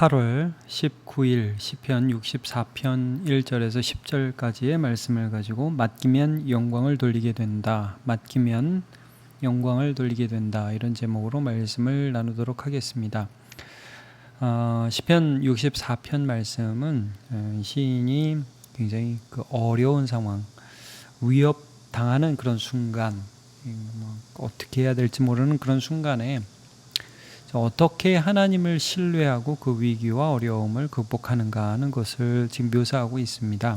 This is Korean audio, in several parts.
8월 19일 시편 64편 1절에서 10절까지의 말씀을 가지고 맡기면 영광을 돌리게 된다. 맡기면 영광을 돌리게 된다. 이런 제목으로 말씀을 나누도록 하겠습니다. 시편 64편 말씀은 시인이 굉장히 어려운 상황, 위협당하는 그런 순간, 어떻게 해야 될지 모르는 그런 순간에 어떻게 하나님을 신뢰하고 그 위기와 어려움을 극복하는가 하는 것을 지금 묘사하고 있습니다.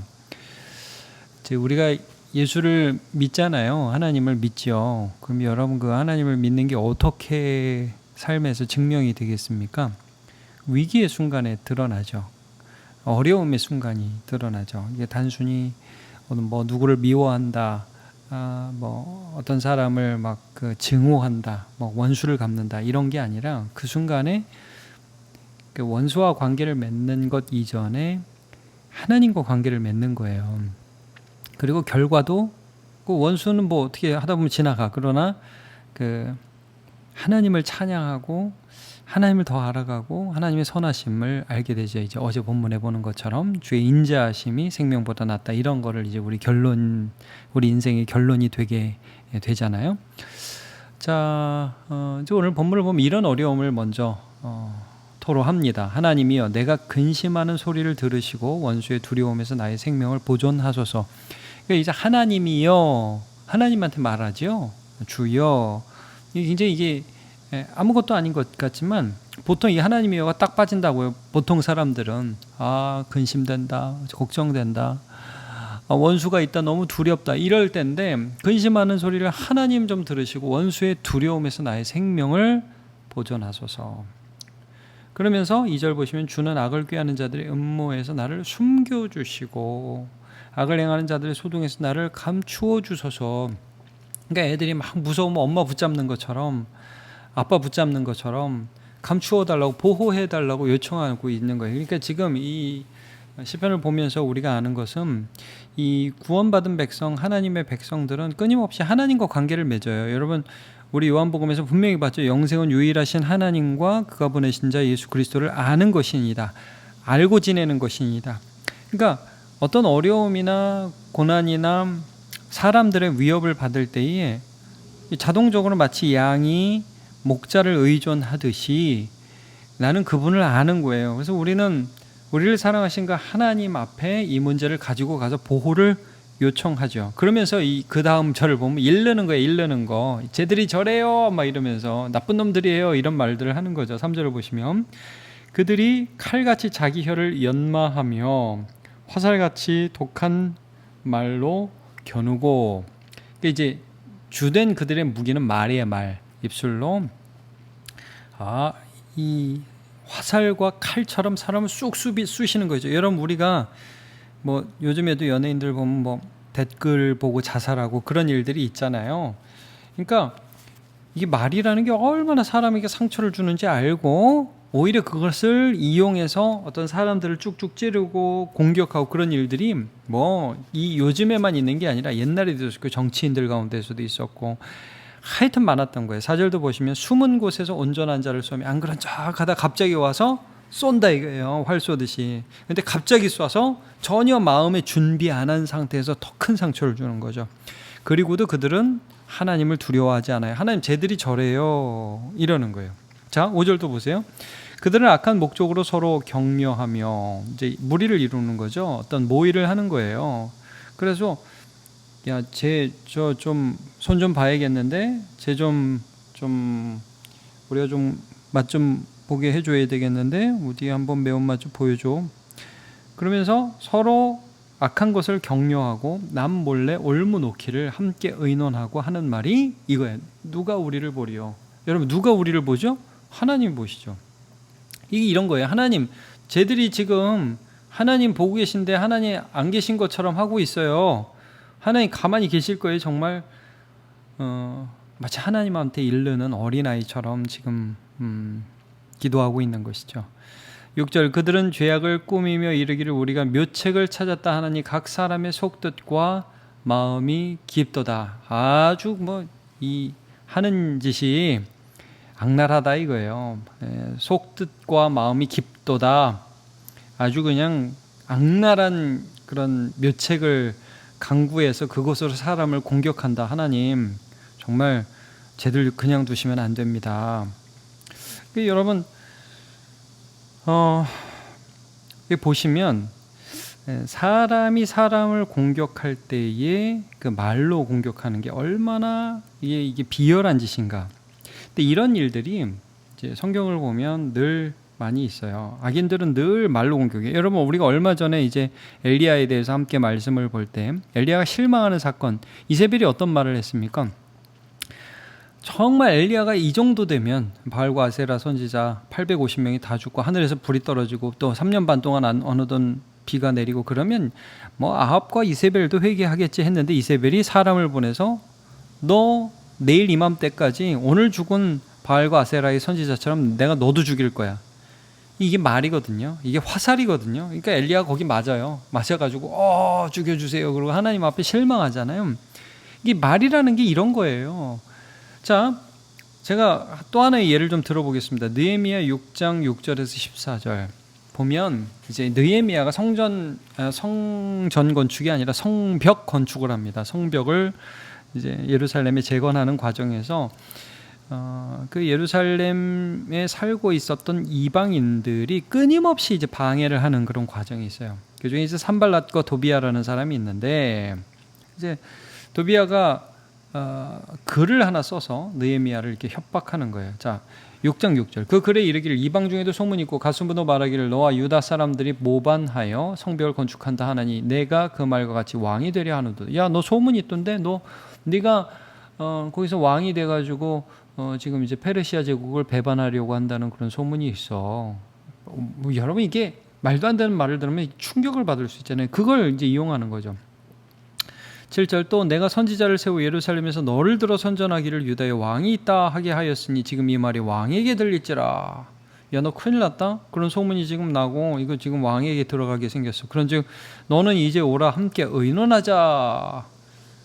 우리가 예수를 믿잖아요. 하나님을 믿죠. 그럼 여러분 그 하나님을 믿는 게 어떻게 삶에서 증명이 되겠습니까? 위기의 순간에 드러나죠. 어려움의 순간이 드러나죠. 이게 단순히 누구를 미워한다, 어떤 사람을 증오한다, 원수를 갚는다 이런 게 아니라 그 순간에 그 원수와 관계를 맺는 것 이전에 하나님과 관계를 맺는 거예요. 그리고 결과도 그 원수는 어떻게 하다 보면 지나가. 그러나 그 하나님을 찬양하고 하나님을 더 알아가고 하나님의 선하심을 알게 되죠. 이제 어제 본문에 보는 것처럼 주의 인자하심이 생명보다 낫다 이런 거를 이제 우리 인생의 결론이 되게 되잖아요. 자, 이제 오늘 본문을 보면 이런 어려움을 먼저 토로합니다. 하나님이여 내가 근심하는 소리를 들으시고 원수의 두려움에서 나의 생명을 보존하소서. 그러니까 이제 하나님이여 하나님한테 말하죠. 주여. 굉장히 이게 아무것도 아닌 것 같지만 보통 이 하나님이여가 딱 빠진다고요. 보통 사람들은 근심된다, 걱정된다, 원수가 있다, 너무 두렵다 이럴 때인데 근심하는 소리를 하나님 좀 들으시고 원수의 두려움에서 나의 생명을 보존하소서. 그러면서 2절 보시면 주는 악을 꾀하는 자들의 음모에서 나를 숨겨주시고 악을 행하는 자들의 소동에서 나를 감추어 주소서. 그러니까 애들이 막 무서우면 엄마 붙잡는 것처럼 아빠 붙잡는 것처럼 감추어달라고 보호해달라고 요청하고 있는 거예요. 그러니까 지금 이 시편을 보면서 우리가 아는 것은 이 구원받은 백성, 하나님의 백성들은 끊임없이 하나님과 관계를 맺어요. 여러분 우리 요한복음에서 분명히 봤죠. 영생은 유일하신 하나님과 그가 보내신 자 예수 그리스도를 아는 것이니다. 알고 지내는 것이니다. 그러니까 어떤 어려움이나 고난이나 사람들의 위협을 받을 때에 자동적으로 마치 양이 목자를 의존하듯이 나는 그분을 아는 거예요. 그래서 우리를 사랑하신 그 하나님 앞에 이 문제를 가지고 가서 보호를 요청하죠. 그러면서 그 다음 절을 보면 이르는 거예요. 이르는 거. 쟤들이 저래요 막 이러면서 나쁜 놈들이에요 이런 말들을 하는 거죠. 3절을 보시면 그들이 칼같이 자기 혀를 연마하며 화살같이 독한 말로 겨누고, 이제 주된 그들의 무기는 말이에요. 말. 입술로 이 화살과 칼처럼 사람을 쑥 쑤시는 거죠. 여러분 우리가 요즘에도 연예인들 보면 댓글 보고 자살하고 그런 일들이 있잖아요. 그러니까 이게 말이라는 게 얼마나 사람에게 상처를 주는지 알고 오히려 그것을 이용해서 어떤 사람들을 쭉쭉 찌르고 공격하고 그런 일들이 이 요즘에만 있는 게 아니라 옛날에도 있었고 정치인들 가운데서도 있었고 하여튼 많았던 거예요. 4절도 보시면 숨은 곳에서 온전한 자를 쏘며 안 그런 척 하다 갑자기 와서 쏜다 이거예요. 활 쏘듯이. 근데 갑자기 쏴서 전혀 마음에 준비 안 한 상태에서 더 큰 상처를 주는 거죠. 그리고도 그들은 하나님을 두려워하지 않아요. 하나님 쟤들이 저래요 이러는 거예요. 자 5절도 보세요. 그들은 악한 목적으로 서로 격려하며 이제 무리를 이루는 거죠. 어떤 모의를 하는 거예요. 그래서 저 좀 손 좀 봐야겠는데 우리가 좀 맛 좀 보게 해줘야 되겠는데 어디 한번 매운맛 좀 보여줘. 그러면서 서로 악한 것을 격려하고 남 몰래 올무놓기를 함께 의논하고 하는 말이 이거예요. 누가 우리를 보리요. 여러분 누가 우리를 보죠? 하나님이 보시죠. 이게 이런 거예요. 하나님, 쟤들이 지금 하나님 보고 계신데 하나님 안 계신 것처럼 하고 있어요. 하나님 가만히 계실 거예요. 정말 마치 하나님한테 이르는 어린아이처럼 지금 기도하고 있는 것이죠. 6절 그들은 죄악을 꾸미며 이르기를 우리가 묘책을 찾았다 하나니 각 사람의 속뜻과 마음이 깊도다. 아주 이 하는 짓이 악랄하다 이거예요. 속뜻과 마음이 깊도다. 아주 그냥 악랄한 그런 묘책을 강구해서 그곳으로 사람을 공격한다. 하나님 정말 쟤들 그냥 두시면 안 됩니다. 여러분 보시면 사람이 사람을 공격할 때에 그 말로 공격하는 게 얼마나 이게 비열한 짓인가. 근데 이런 일들이 이제 성경을 보면 늘 많이 있어요. 악인들은 늘 말로 공격해요. 여러분 우리가 얼마 전에 이제 엘리야에 대해서 함께 말씀을 볼 때 엘리야가 실망하는 사건, 이세벨이 어떤 말을 했습니까? 정말 엘리야가 이 정도 되면 바알과 아세라 선지자 850명이 다 죽고 하늘에서 불이 떨어지고 또 3년 반 동안 안 오던 비가 내리고 그러면 뭐 아합과 이세벨도 회개하겠지 했는데 이세벨이 사람을 보내서 너 내일 이맘때까지 오늘 죽은 바알과 아세라의 선지자처럼 내가 너도 죽일 거야. 이게 말이거든요. 이게 화살이거든요. 그러니까 엘리야가 거기 맞아요. 맞아가지고 죽여주세요. 그리고 하나님 앞에 실망하잖아요. 이게 말이라는 게 이런 거예요. 자, 제가 또 하나의 예를 좀 들어보겠습니다. 느헤미야 6장 6절에서 14절 보면 이제 느헤미야가 성전 건축이 아니라 성벽 건축을 합니다. 성벽을 이제 예루살렘에 재건하는 과정에서 그 예루살렘에 살고 있었던 이방인들이 끊임없이 이제 방해를 하는 그런 과정이 있어요. 그 중에 이제 산발랏과 도비아라는 사람이 있는데 이제 도비아가 글을 하나 써서 느헤미야를 이렇게 협박하는 거예요. 자, 6장 6절. 그 글에 이르기를 이방 중에도 소문이 있고 가수분도 말하기를 너와 유다 사람들이 모반하여 성벽을 건축한다 하나니 내가 그 말과 같이 왕이 되려 하노도. 야, 너 소문이 있던데 네가 거기서 왕이 돼가지고 지금 이제 페르시아 제국을 배반하려고 한다는 그런 소문이 있어. 여러분 이게 말도 안 되는 말을 들으면 충격을 받을 수 있잖아요. 그걸 이제 이용하는 거죠. 7절 또 내가 선지자를 세워 예루살렘에서 너를 들어 선전하기를 유다에 왕이 있다 하게 하였으니 지금 이 말이 왕에게 들릴지라. 야, 너 큰일 났다? 그런 소문이 지금 나고 이거 지금 왕에게 들어가게 생겼어. 그런즉 너는 이제 오라 함께 의논하자.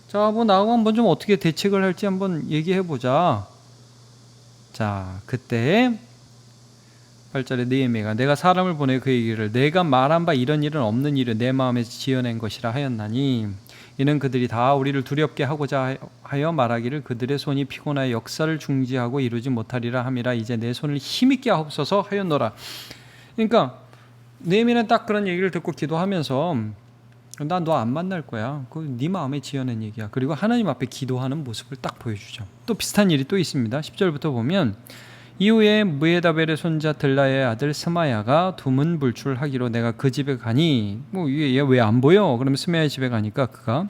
자, 뭐 나하고 한번 좀 어떻게 대책을 할지 한번 얘기해 보자. 자, 그때 8절에 느헤미야가 내가 사람을 보내 그의 이르기를 내가 말한 바 이런 일은 없는 일을 내 마음에 지어낸 것이라 하였나니 이는 그들이 다 우리를 두렵게 하고자 하여 말하기를 그들의 손이 피곤하여 역사를 중지하고 이루지 못하리라 함이라. 이제 내 손을 힘있게 하옵소서 하였노라. 그러니까 느헤미야는 딱 그런 얘기를 듣고 기도하면서 난 너 안 만날 거야. 그 네 마음에 지어낸 얘기야. 그리고 하나님 앞에 기도하는 모습을 딱 보여주죠. 또 비슷한 일이 또 있습니다. 10절부터 보면 이후에 무에다벨의 손자 들라의 아들 스마야가 두문불출하기로 내가 그 집에 가니 얘 왜 안 보여? 그러면 스마야의 집에 가니까 그가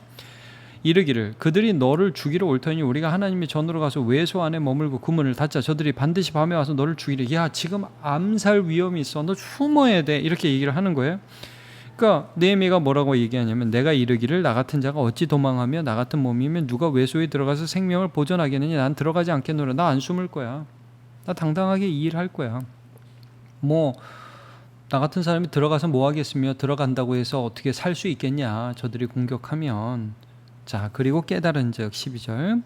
이르기를 그들이 너를 죽이러 올 터니 우리가 하나님의 전으로 가서 외소 안에 머물고 그 문을 닫자. 저들이 반드시 밤에 와서 너를 죽이려. 야, 지금 암살 위험이 있어. 너 숨어야 돼. 이렇게 얘기를 하는 거예요. 그러니까 느헤미야가 뭐라고 얘기하냐면 내가 이르기를 나 같은 자가 어찌 도망하며 나 같은 몸이면 누가 외소에 들어가서 생명을 보존하겠느냐. 난 들어가지 않겠노라. 나 안 숨을 거야. 나 당당하게 이 일 할 거야. 뭐 나 같은 사람이 들어가서 뭐 하겠으며 들어간다고 해서 어떻게 살 수 있겠냐. 저들이 공격하면. 자, 그리고 깨달은 즉 12절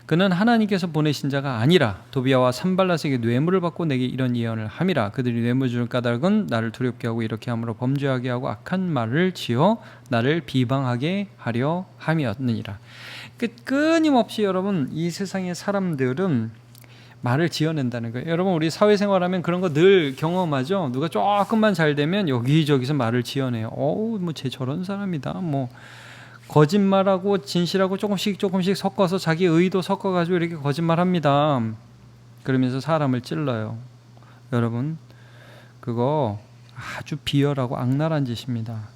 그는 하나님께서 보내신 자가 아니라 도비아와 산발랏에게 뇌물을 받고 내게 이런 예언을 함이라. 그들이 뇌물 주는 까닭은 나를 두렵게 하고 이렇게 함으로 범죄하게 하고 악한 말을 지어 나를 비방하게 하려 함이었느니라. 끊임없이 여러분 이 세상의 사람들은 말을 지어낸다는 거예요. 여러분 우리 사회생활하면 그런 거 늘 경험하죠. 누가 조금만 잘 되면 여기저기서 말을 지어내요. 뭐 쟤 저런 사람이다. 뭐 거짓말하고 진실하고 조금씩 섞어서 자기 의도 섞어가지고 이렇게 거짓말합니다. 그러면서 사람을 찔러요. 여러분 그거 아주 비열하고 악랄한 짓입니다.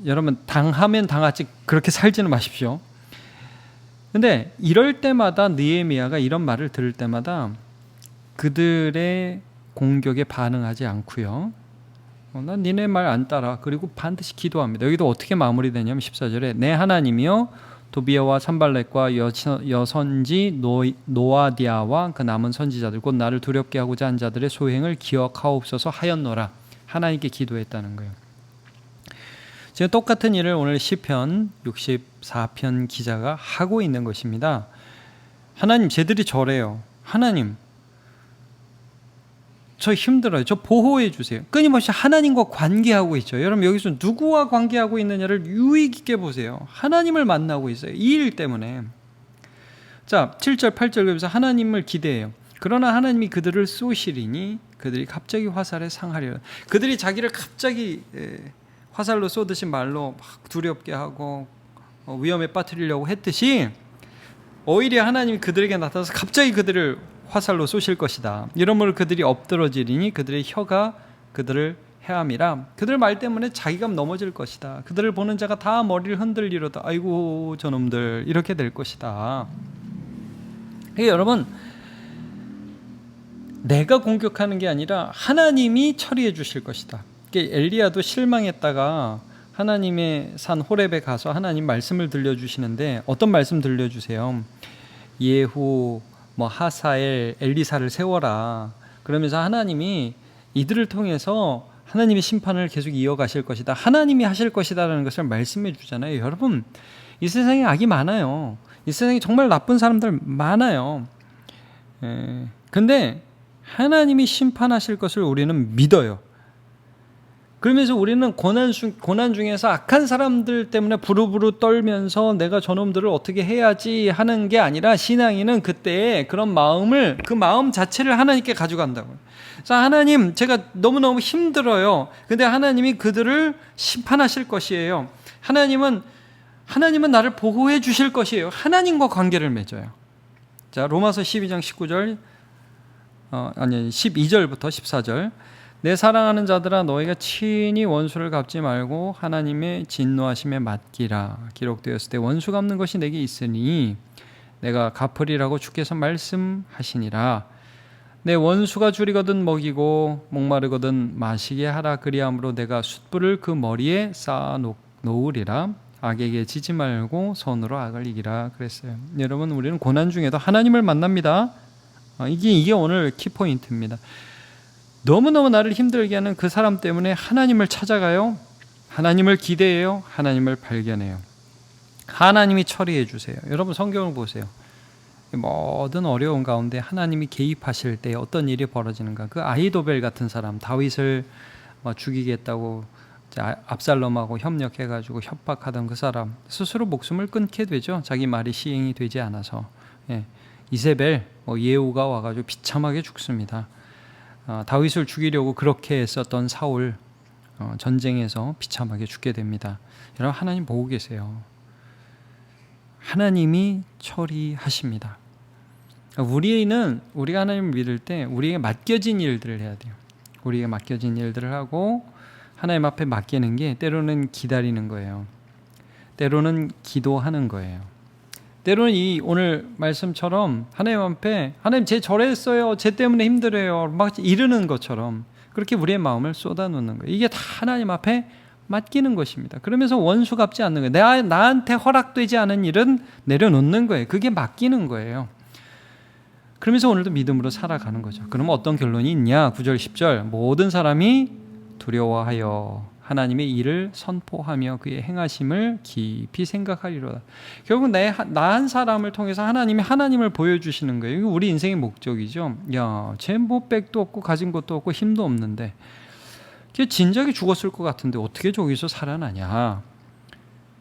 여러분 당하면 당하지 그렇게 살지는 마십시오. 근데 이럴 때마다 느헤미야가 이런 말을 들을 때마다 그들의 공격에 반응하지 않고요. 난 니네 말 안 따라. 그리고 반드시 기도합니다. 여기도 어떻게 마무리되냐면 14절에 내 하나님이여 도비아와 산발렛과 여선지 노아디아와 그 남은 선지자들 곧 나를 두렵게 하고자 한 자들의 소행을 기억하옵소서 하였노라. 하나님께 기도했다는 거예요. 지금 똑같은 일을 오늘 시편 64편 기자가 하고 있는 것입니다. 하나님 쟤들이 저래요. 하나님, 저 힘들어요. 저 보호해 주세요. 끊임없이 하나님과 관계하고 있죠. 여러분 여기서 누구와 관계하고 있느냐를 유익 있게 보세요. 하나님을 만나고 있어요. 이 일 때문에. 자, 7절 8절 여기서 하나님을 기대해요. 그러나 하나님이 그들을 쏘시리니 그들이 갑자기 화살에 상하리라. 그들이 자기를 갑자기 화살로 쏘듯이 말로 막 두렵게 하고 위험에 빠뜨리려고 했듯이 오히려 하나님이 그들에게 나타나서 갑자기 그들을 화살로 쏘실 것이다. 이러므로 그들이 엎드러지리니 그들의 혀가 그들을 해함이라. 그들 말 때문에 자기가 넘어질 것이다. 그들을 보는 자가 다 머리를 흔들리로다. 아이고 저놈들, 이렇게 될 것이다. 여러분, 내가 공격하는 게 아니라 하나님이 처리해 주실 것이다. 엘리야도 실망했다가 하나님의 산 호렙에 가서 하나님 말씀을 들려주시는데 어떤 말씀 들려주세요? 예후, 하사엘, 엘리사를 세워라. 그러면서 하나님이 이들을 통해서 하나님의 심판을 계속 이어가실 것이다. 하나님이 하실 것이다라는 것을 말씀해 주잖아요. 여러분, 이 세상에 악이 많아요. 이 세상에 정말 나쁜 사람들 많아요. 근데 하나님이 심판하실 것을 우리는 믿어요. 그러면서 우리는 고난 중에서 악한 사람들 때문에 부르부르 떨면서 내가 저놈들을 어떻게 해야지 하는 게 아니라, 신앙인은 그때 그런 마음을, 그 마음 자체를 하나님께 가져간다고요. 자, 하나님, 제가 너무너무 힘들어요. 근데 하나님이 그들을 심판하실 것이에요. 하나님은 나를 보호해 주실 것이에요. 하나님과 관계를 맺어요. 자, 로마서 12장 19절 12절부터 14절. 내 사랑하는 자들아, 너희가 친히 원수를 갚지 말고 하나님의 진노하심에 맡기라. 기록되었을 때 원수 갚는 것이 내게 있으니 내가 갚으리라고 주께서 말씀하시니라. 내 원수가 줄이거든 먹이고 목마르거든 마시게 하라. 그리함으로 내가 숯불을 그 머리에 쌓아 놓으리라. 악에게 지지 말고 손으로 악을 이기라 그랬어요. 여러분, 우리는 고난 중에도 하나님을 만납니다. 이게 오늘 키포인트입니다. 너무너무 나를 힘들게 하는 그 사람 때문에 하나님을 찾아가요. 하나님을 기대해요. 하나님을 발견해요. 하나님이 처리해 주세요. 여러분, 성경을 보세요. 모든 어려운 가운데 하나님이 개입하실 때 어떤 일이 벌어지는가. 그 아히도벨 같은 사람, 다윗을 죽이겠다고 압살롬하고 협력해가지고 협박하던 그 사람, 스스로 목숨을 끊게 되죠. 자기 말이 시행이 되지 않아서. 이세벨, 예후가 와가지고 비참하게 죽습니다. 다윗을 죽이려고 그렇게 했었던 사울, 전쟁에서 비참하게 죽게 됩니다. 여러분, 하나님 보고 계세요. 하나님이 처리하십니다. 우리가 하나님을 믿을 때 우리에게 맡겨진 일들을 해야 돼요. 우리에게 맡겨진 일들을 하고 하나님 앞에 맡기는 게 때로는 기다리는 거예요. 때로는 기도하는 거예요. 때로는 이 오늘 말씀처럼 하나님 앞에, 하나님 제 저랬어요, 제 때문에 힘들어요 막 이르는 것처럼 그렇게 우리의 마음을 쏟아놓는 거예요. 이게 다 하나님 앞에 맡기는 것입니다. 그러면서 원수 갚지 않는 거예요. 나한테 허락되지 않은 일은 내려놓는 거예요. 그게 맡기는 거예요. 그러면서 오늘도 믿음으로 살아가는 거죠. 그러면 어떤 결론이 있냐? 9절 10절. 모든 사람이 두려워하여 하나님의 일을 선포하며 그의 행하심을 깊이 생각하리로다. 결국 나 한 사람을 통해서 하나님이 하나님을 보여주시는 거예요. 이거 우리 인생의 목적이죠. 야, 쟤 뭐 백도 없고 가진 것도 없고 힘도 없는데 걔 진작에 죽었을 것 같은데 어떻게 저기서 살아나냐.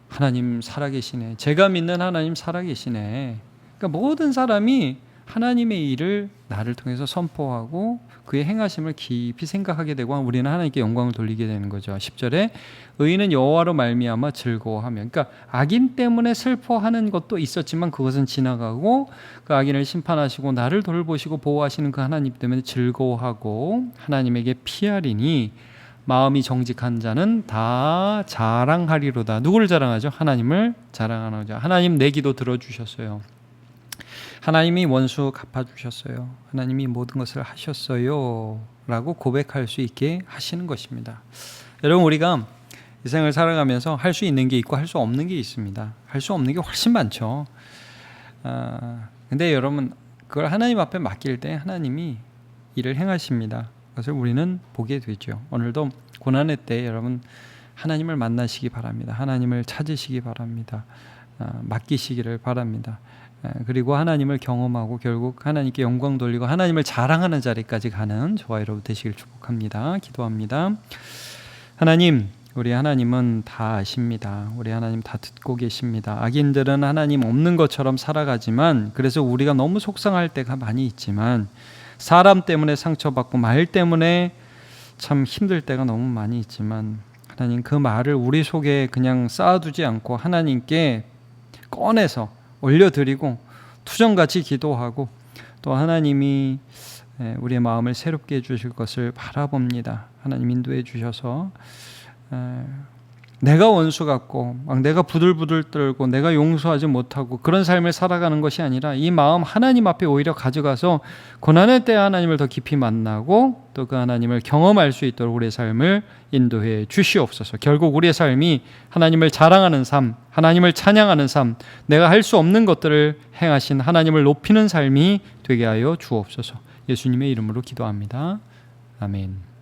하나님 살아계시네. 제가 믿는 하나님 살아계시네. 그러니까 모든 사람이 하나님의 일을 나를 통해서 선포하고 그의 행하심을 깊이 생각하게 되고 우리는 하나님께 영광을 돌리게 되는 거죠. 10절에 의인은 여호와로 말미암아 즐거워하며, 그러니까 악인 때문에 슬퍼하는 것도 있었지만 그것은 지나가고 그 악인을 심판하시고 나를 돌보시고 보호하시는 그 하나님 때문에 즐거워하고 하나님에게 피하리니 마음이 정직한 자는 다 자랑하리로다. 누구를 자랑하죠? 하나님을 자랑하는 거죠. 하나님, 내 기도 들어주셨어요. 하나님이 원수 갚아주셨어요. 하나님이 모든 것을 하셨어요 라고 고백할 수 있게 하시는 것입니다. 여러분, 우리가 이 생을 살아가면서 할 수 있는 게 있고 할 수 없는 게 있습니다. 할 수 없는 게 훨씬 많죠. 근데 여러분, 그걸 하나님 앞에 맡길 때 하나님이 일을 행하십니다. 그것을 우리는 보게 되죠. 오늘도 고난의 때 여러분 하나님을 만나시기 바랍니다. 하나님을 찾으시기 바랍니다. 맡기시기를 바랍니다. 그리고 하나님을 경험하고 결국 하나님께 영광 돌리고 하나님을 자랑하는 자리까지 가는 저와 여러분 되시길 축복합니다. 기도합니다. 하나님, 우리 하나님은 다 아십니다. 우리 하나님 다 듣고 계십니다. 악인들은 하나님 없는 것처럼 살아가지만, 그래서 우리가 너무 속상할 때가 많이 있지만, 사람 때문에 상처받고 말 때문에 참 힘들 때가 너무 많이 있지만, 하나님 그 말을 우리 속에 그냥 쌓아두지 않고 하나님께 꺼내서 올려드리고 투정같이 기도하고, 또 하나님이 우리의 마음을 새롭게 해주실 것을 바라봅니다. 하나님 인도해 주셔서 내가 원수 같고 막 내가 부들부들 떨고 내가 용서하지 못하고 그런 삶을 살아가는 것이 아니라 이 마음 하나님 앞에 오히려 가져가서 고난의 때 하나님을 더 깊이 만나고 또 그 하나님을 경험할 수 있도록 우리의 삶을 인도해 주시옵소서. 결국 우리의 삶이 하나님을 자랑하는 삶, 하나님을 찬양하는 삶, 내가 할 수 없는 것들을 행하신 하나님을 높이는 삶이 되게 하여 주옵소서. 예수님의 이름으로 기도합니다. 아멘.